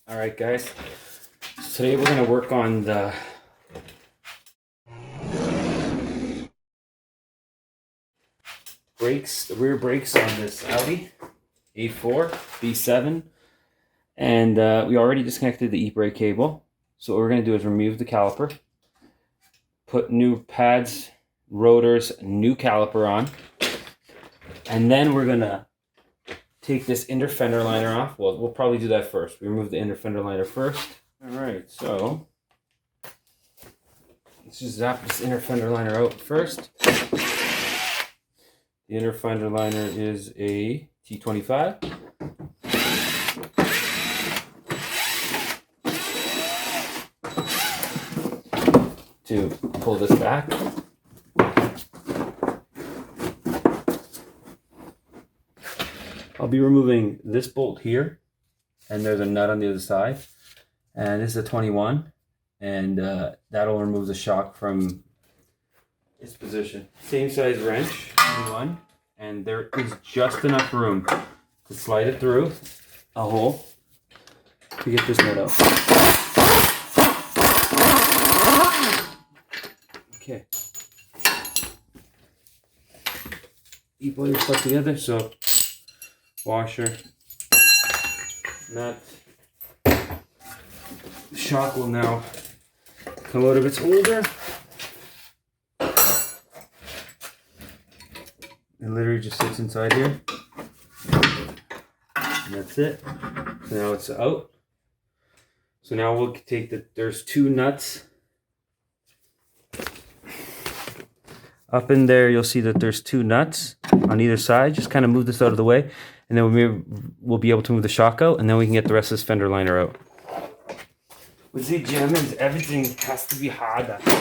All right, guys. So today we're going to work on the brakes, the rear brakes on this Audi A4 B7. And we already disconnected the ebrake cable. So what we're going to do is remove the caliper, put new pads, rotors, new caliper on. And then we're going to take this inner fender liner off. Well, we'll probably do that first. We remove the inner fender liner first. All right, so let's just zap this inner fender liner out first. The inner fender liner is a T25. To pull this back. I'll be removing this bolt here, and there's a nut on the other side, and this is a 21, and that'll remove the shock from its position. Same size wrench, 21, and there is just enough room to slide it through a hole to get this nut out. Okay. Keep all your stuff together, so washer, nut. The shock will now come out of its holder. It literally just sits inside here. And that's it. So now it's out. So now we'll take there's two nuts. Up in there, you'll see that there's two nuts on either side. Just kind of move this out of the way, and then we'll be able to move the shock out, and then we can get the rest of this fender liner out. With the Germans, everything has to be harder. Should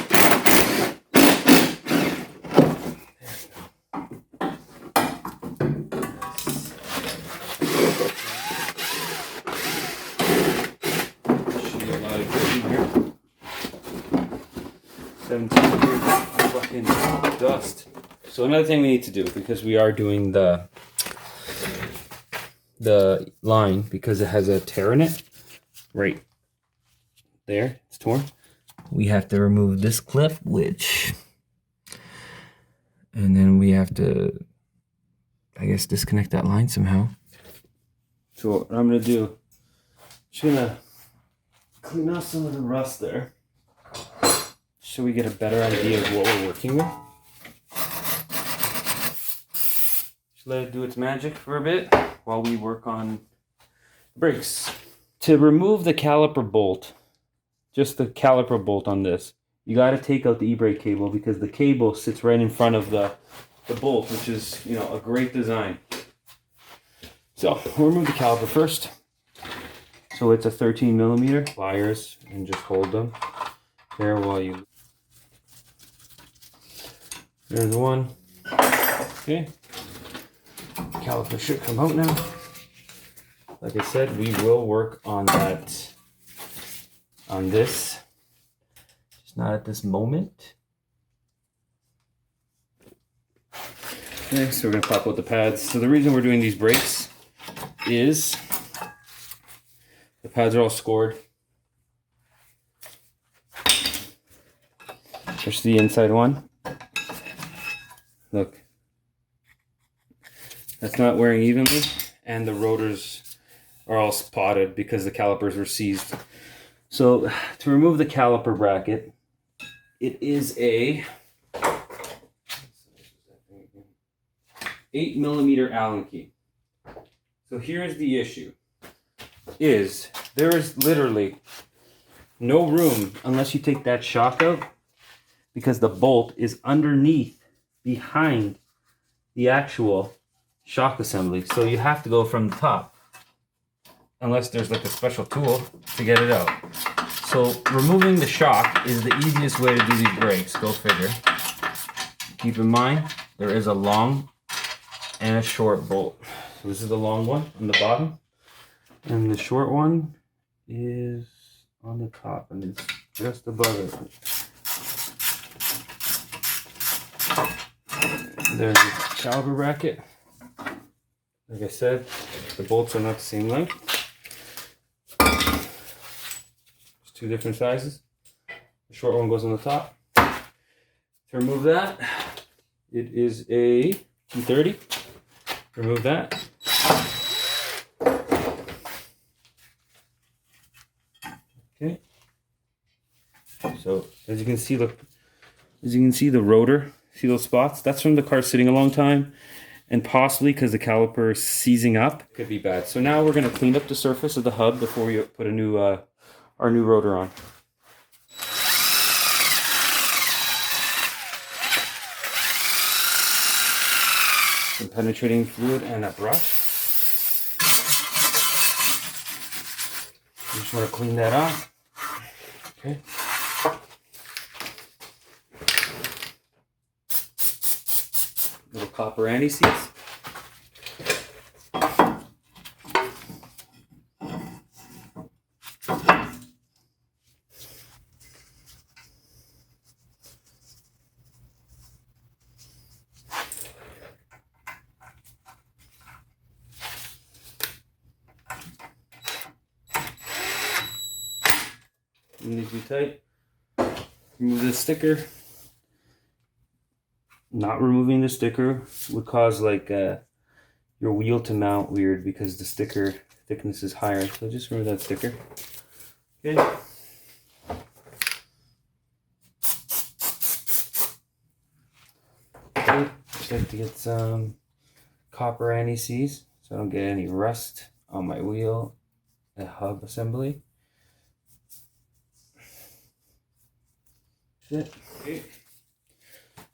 be a lot of grip in here. 17 years. Fucking dust. So another thing we need to do, because we are doing the line, because it has a tear in it right there, it's torn, we have to remove this clip, and then we have to, I guess, disconnect that line somehow. So what I'm gonna do, I'm just gonna clean off some of the rust there, so we get a better idea of what we're working with. Just let it do its magic for a bit while we work on brakes. To remove the caliper bolt, just the caliper bolt on this, you got to take out the ebrake cable, because the cable sits right in front of the bolt, which is, you know, a great design. So we'll remove the caliper first. So it's a 13 millimeter pliers, and just hold them there while you. There's one. Okay. Caliper should come out now. Like I said, we will work on that, on this. Just not at this moment. Okay, so we're gonna pop out the pads. So the reason we're doing these brakes is the pads are all scored. There's the inside one. Look, that's not wearing evenly, and the rotors are all spotted because the calipers were seized. So to remove the caliper bracket, it is a 8 millimeter Allen key. So here's the issue, is there is literally no room unless you take that shock out, because the bolt is underneath, behind the actual shock assembly. So you have to go from the top, unless there's like a special tool to get it out. So removing the shock is the easiest way to do these brakes, go figure. Keep in mind, there is a long and a short bolt. So this is the long one on the bottom, and the short one is on the top, and it's just above it. There's the caliper bracket. Like I said, the bolts are not the same length. two different sizes. The short one goes on the top. To remove that, it is a 230. Remove that. Okay. So as you can see, look, as you can see the rotor, see those spots? That's from the car sitting a long time, and possibly because the caliper is seizing up. Could be bad. So now we're going to clean up the surface of the hub before we put a new our new rotor on. Some penetrating fluid and a brush. You just want to clean that off. Okay. Little copper anti-seize. Need to be tight. Remove the sticker. Not removing the sticker would cause like your wheel to mount weird because the sticker thickness is higher. So just remove that sticker. Okay. Okay. Just like to get some copper anti-seize so I don't get any rust on my wheel and hub assembly. That's it. Okay.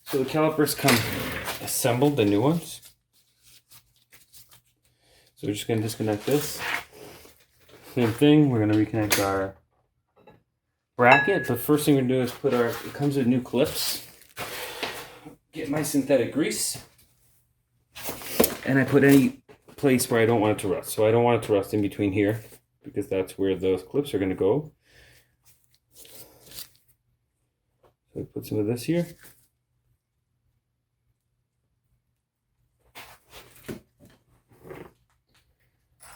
So the calipers come assembled, the new ones. So we're just going to disconnect this. Same thing, we're going to reconnect our bracket. The first thing we're going to do is put our, it comes with new clips. Get my synthetic grease. And I put any place where I don't want it to rust. So I don't want it to rust in between here because that's where those clips are going to go. So I put some of this here.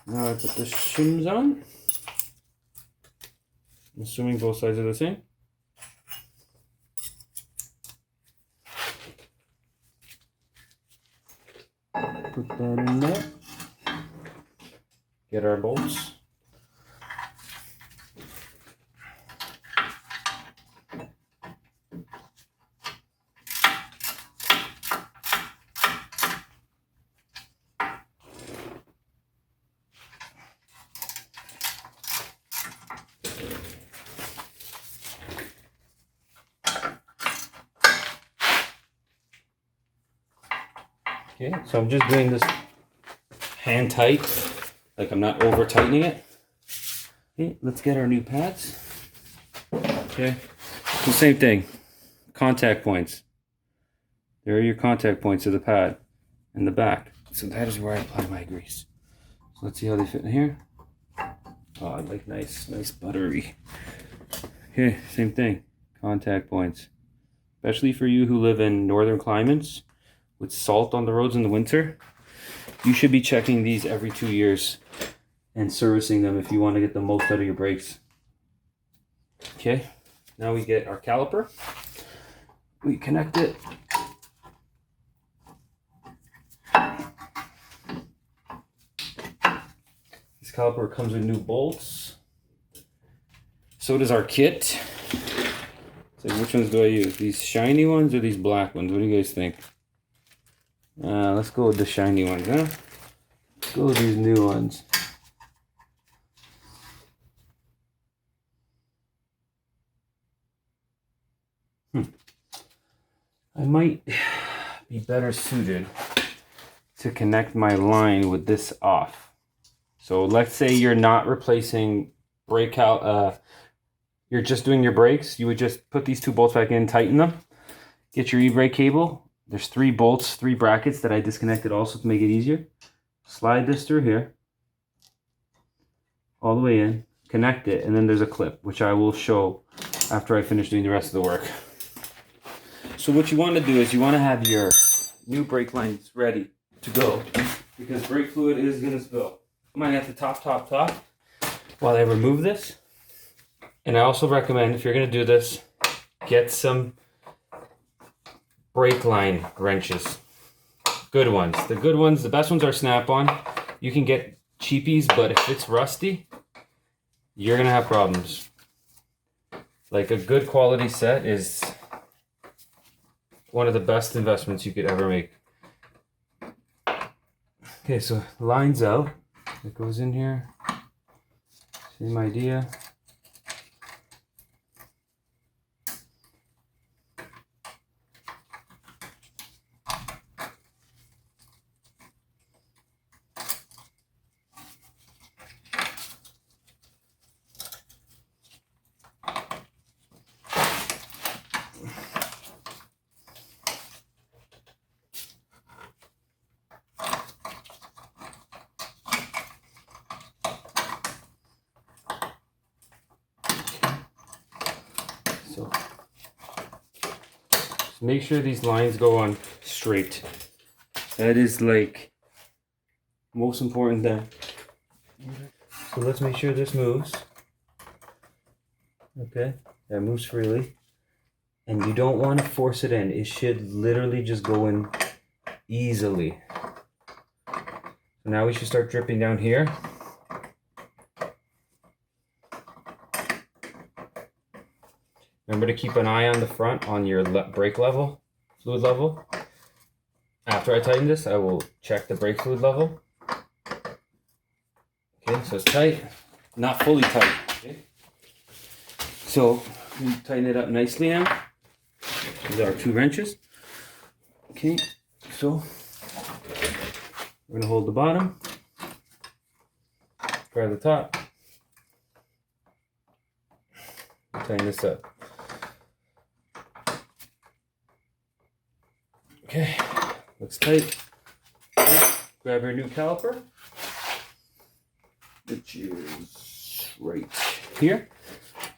Now I put the shims on. I'm assuming both sides are the same. Put that in there. Get our bolts. Okay, so I'm just doing this hand tight, like I'm not over tightening it. Okay, let's get our new pads. Okay, so same thing, contact points. There are your contact points of the pad in the back. So that is where I apply my grease. So let's see how they fit in here. Oh, I like nice buttery. Okay, same thing, contact points. Especially for you who live in northern climates with salt on the roads in the winter, you should be checking these every 2 years and servicing them if you want to get the most out of your brakes. Okay, now we get our caliper. We connect it. This caliper comes with new bolts. So does our kit. So which ones do I use? These shiny ones or these black ones? What do you guys think? Let's go with the shiny ones, huh? Let's go with these new ones. I might be better suited to connect my line with this off. So let's say you're not replacing brake out, you're just doing your brakes. You would just put these two bolts back in, tighten them, get your ebrake cable. There's 3 bolts, 3 brackets that I disconnected also to make it easier. Slide this through here, all the way in, connect it, and then there's a clip, which I will show after I finish doing the rest of the work. So what you want to do is you want to have your new brake lines ready to go because brake fluid is going to spill. I'm going to have to top while I remove this. And I also recommend, if you're going to do this, get some brake line wrenches. Good ones. The good ones, the best ones are Snap-on. You can get cheapies, but if it's rusty, you're going to have problems. Like a good quality set is one of the best investments you could ever make. Okay, so lines out. It goes in here. Same idea. So just make sure these lines go on straight. That is like most important thing. So let's make sure this moves. Okay, that moves freely. And you don't want to force it in. It should literally just go in easily. So now we should start dripping down here. Remember to keep an eye on the front on your brake level, fluid level. After I tighten this, I will check the brake fluid level. Okay, so it's tight, not fully tight. Okay. So we tighten it up nicely now. These are our 2 wrenches. Okay, so we're gonna hold the bottom, grab the top, tighten this up. Okay, looks tight. Okay, grab your new caliper, which is right here.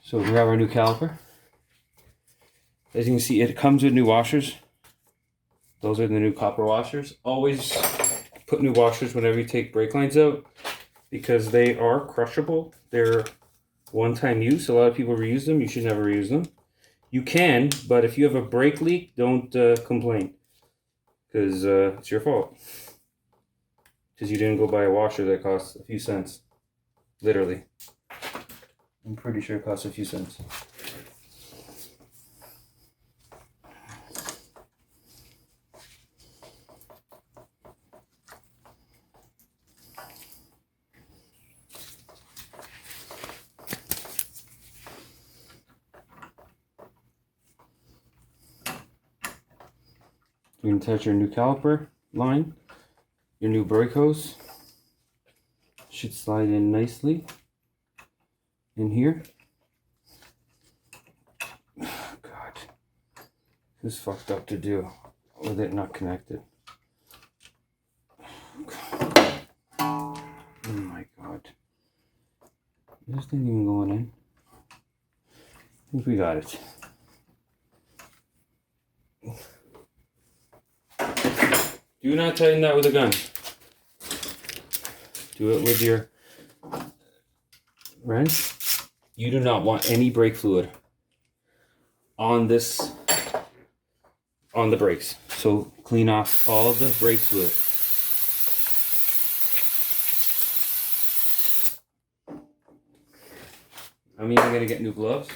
So grab our new caliper. As you can see, it comes with new washers. Those are the new copper washers. Always put new washers whenever you take brake lines out because they are crushable. They're one-time use. A lot of people reuse them. You should never reuse them. You can, but if you have a brake leak, don't complain. Because it's your fault. Because you didn't go buy a washer that costs a few cents. Literally. I'm pretty sure it costs a few cents. You can attach your new caliper line, your new brake hose. Should slide in nicely in here. God, this is fucked up to do with it not connected. Oh my God. This thing even going in. I think we got it. Do not tighten that with a gun. Do it with your wrench. You do not want any brake fluid on this, on the brakes. So clean off all the brake fluid. I'm even gonna get new gloves.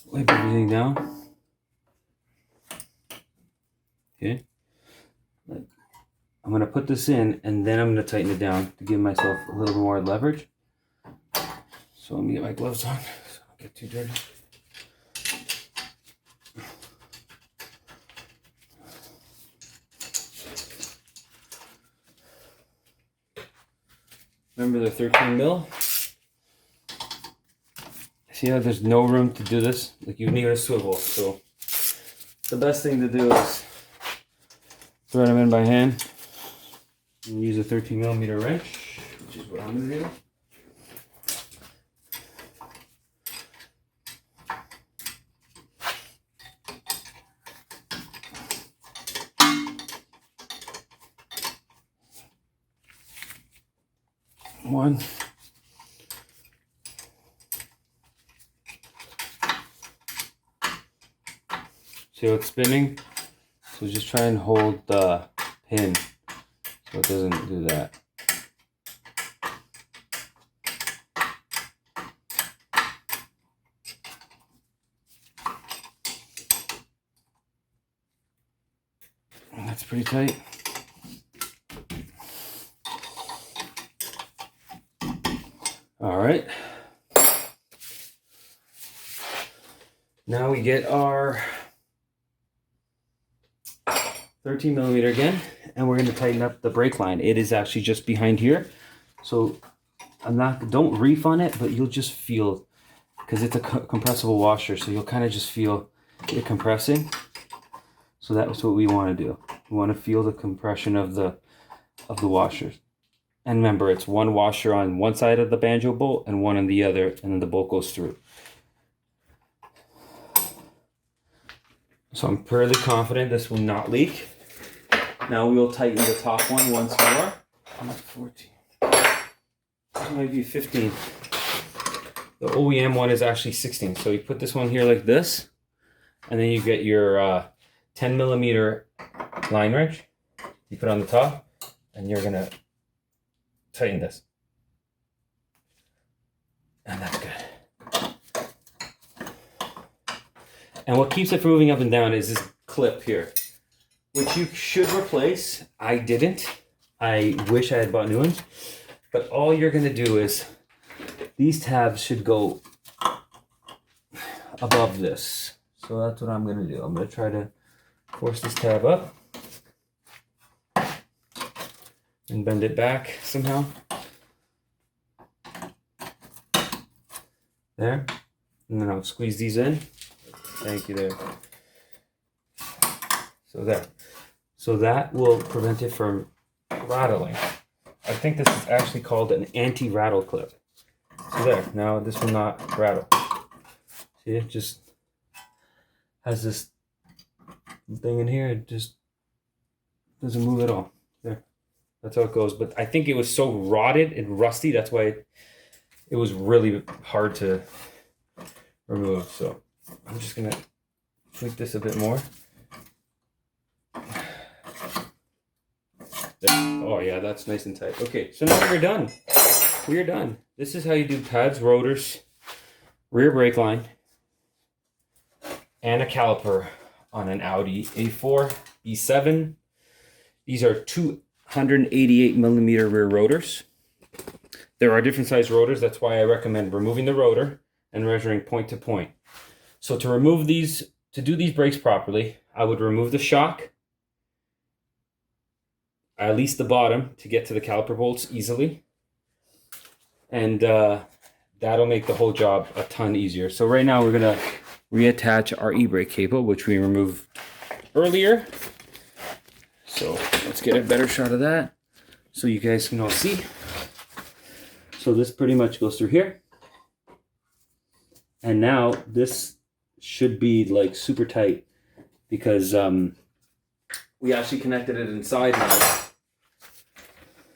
Wipe everything down. Okay. I'm gonna put this in and then I'm gonna tighten it down to give myself a little more leverage. So let me get my gloves on so I don't get too dirty. Remember the 13 mil? See how there's no room to do this? Like you need a swivel. So the best thing to do is thread them in by hand and use a 13 millimeter wrench, which is what I'm gonna do. One, See how it's spinning? So just try and hold the pin so it doesn't do that. That's pretty tight. All right. Now we get our 13 millimeter again, and we're going to tighten up the brake line. It is actually just behind here. So don't reef on it, but you'll just feel, because it's a compressible washer, so you'll kind of just feel it compressing. So that's what we want to do. We want to feel the compression of the washers. And remember, it's one washer on one side of the banjo bolt and one on the other, and then the bolt goes through. So I'm fairly confident this will not leak. Now we will tighten the top one once more. 14. This might be 15. The OEM one is actually 16. So you put this one here like this, and then you get your 10 millimeter line wrench. You put it on the top, and you're gonna tighten this. And that's good. And what keeps it from moving up and down is this clip here, which you should replace. I didn't. I wish I had bought new ones. But all you're gonna do is, these tabs should go above this. So that's what I'm gonna do. I'm gonna try to force this tab up and bend it back somehow. There. And then I'll squeeze these in. Thank you there. So there. So that will prevent it from rattling. I think this is actually called an anti-rattle clip. So there. Now this will not rattle. See, it just has this thing in here. It just doesn't move at all. There. That's how it goes. But I think it was so rotted and rusty. That's why it was really hard to remove. So I'm just gonna tweak this a bit more. There. Oh yeah, that's nice and tight. Okay, so now we're done. We are done. This is how you do pads, rotors, rear brake line, and a caliper on an Audi A4 B7. These are 288 millimeter rear rotors. There are different size rotors. That's why I recommend removing the rotor and measuring point to point. So to remove these, to do these brakes properly, I would remove the shock, at least the bottom, to get to the caliper bolts easily. And that'll make the whole job a ton easier. So right now we're gonna reattach our ebrake cable, which we removed earlier. So let's get a better shot of that so you guys can all see. So this pretty much goes through here. And now this should be like super tight because we actually connected it inside now.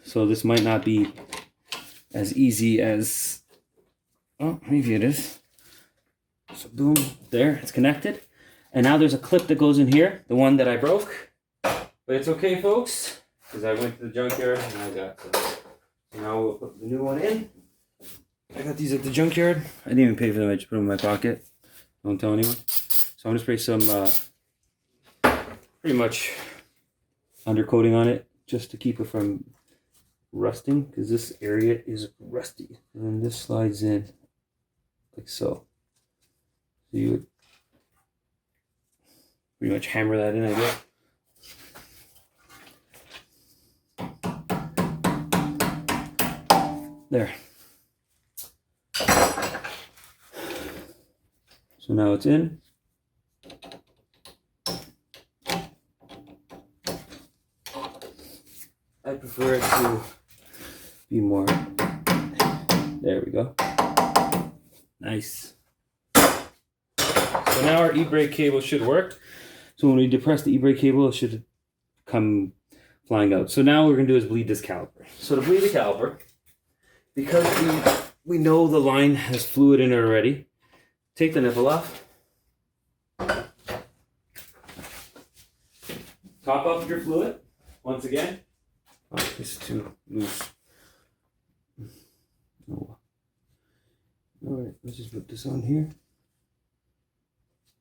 So this might not be as easy as, oh, maybe it is. So boom, there, it's connected. And now there's a clip that goes in here, the one that I broke. But it's okay, folks, because I went to the junkyard and I got this. So now we'll put the new one in. I got these at the junkyard. I didn't even pay for them, I just put them in my pocket. Don't tell anyone. So I'm gonna spray some pretty much undercoating on it just to keep it from rusting, because this area is rusty. And then this slides in like so. So you would pretty much hammer that in, I guess. There. So now it's in. I prefer it to be more. There we go. Nice. So now our ebrake cable should work. So when we depress the ebrake cable, it should come flying out. So now what we're going to do is bleed this caliper. So to bleed the caliper, because we know the line has fluid in it already, take the nipple off. top up your fluid once again. Oh, this is too loose. Oh. All right, let's just put this on here.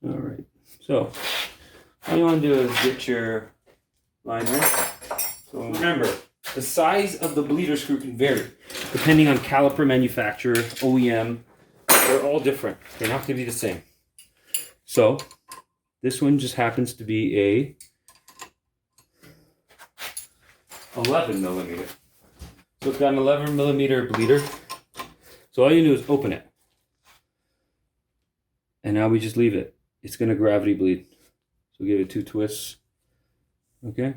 All right, so all you want to do is get your liner. So remember, the size of the bleeder screw can vary depending on caliper manufacturer, OEM. They're all different. They're not going to be the same. So this one just happens to be a 11 millimeter. So it's got an 11 millimeter bleeder. So all you do is open it. And now we just leave it. It's going to gravity bleed. So give it 2 twists. Okay?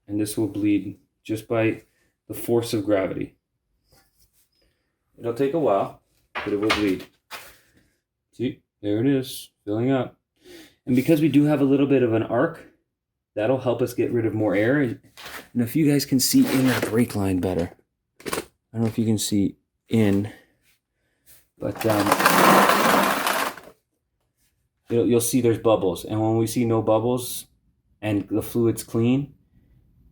And this will bleed just by the force of gravity. It'll take a while, but it will bleed. See, there it is, filling up. And because we do have a little bit of an arc, that'll help us get rid of more air. And if you guys can see in the brake line better. I don't know if you can see in, but you'll see there's bubbles. And when we see no bubbles and the fluid's clean,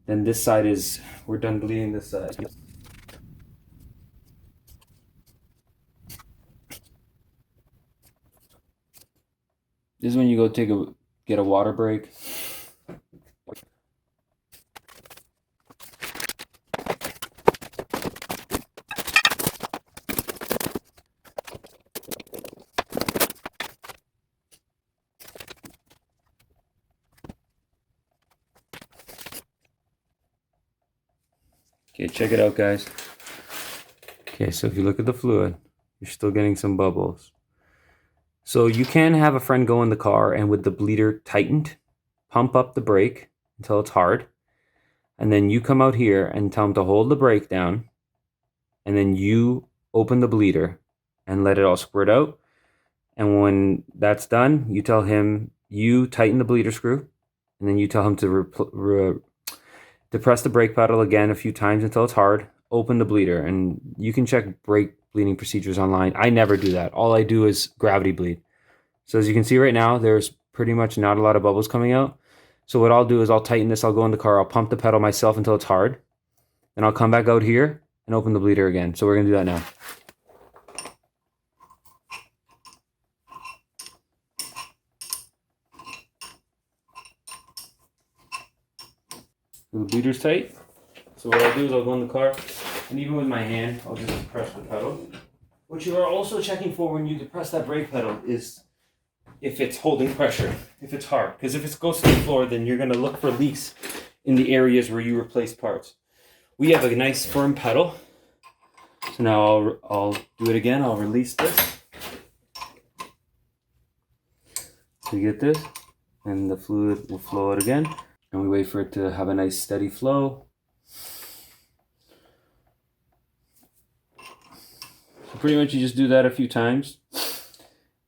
then this side is, we're done bleeding this side. This is when you go get a water break. Okay, check it out, guys. Okay, so if you look at the fluid, you're still getting some bubbles. So you can have a friend go in the car and with the bleeder tightened, pump up the brake until it's hard. And then you come out here and tell him to hold the brake down. And then you open the bleeder and let it all squirt out. And when that's done, you tell him, you tighten the bleeder screw. And then you tell him to depress the brake pedal again a few times until it's hard. Open the bleeder. And you can check brake bleeding procedures online. I never do that. All I do is gravity bleed. So as you can see right now, there's pretty much not a lot of bubbles coming out. So what I'll do is I'll tighten this. I'll go in the car. I'll pump the pedal myself until it's hard. Then I'll come back out here and open the bleeder again. So we're going to do that now. The bleeder's tight. So what I'll do is I'll go in the car, and even with my hand, I'll just depress the pedal. What you are also checking for when you depress that brake pedal is if it's holding pressure, if it's hard. Because if it goes to the floor, then you're going to look for leaks in the areas where you replace parts. We have a nice firm pedal. So now I'll do it again. I'll release this. So you get this, and the fluid will flow out again. And we wait for it to have a nice steady flow. So pretty much you just do that a few times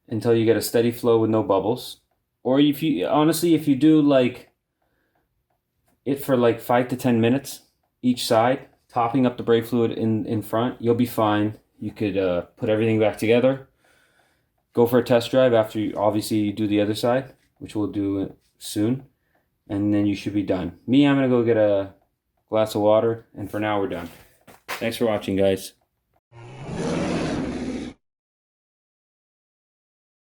until you get a steady flow with no bubbles. Or if you honestly, if you do like it for like 5 to 10 minutes each side, topping up the brake fluid in front, you'll be fine. You could put everything back together. Go for a test drive after you do the other side, which we'll do soon. And then you should be done. I'm going to go get a glass of water, and for now we're done. Thanks for watching, guys.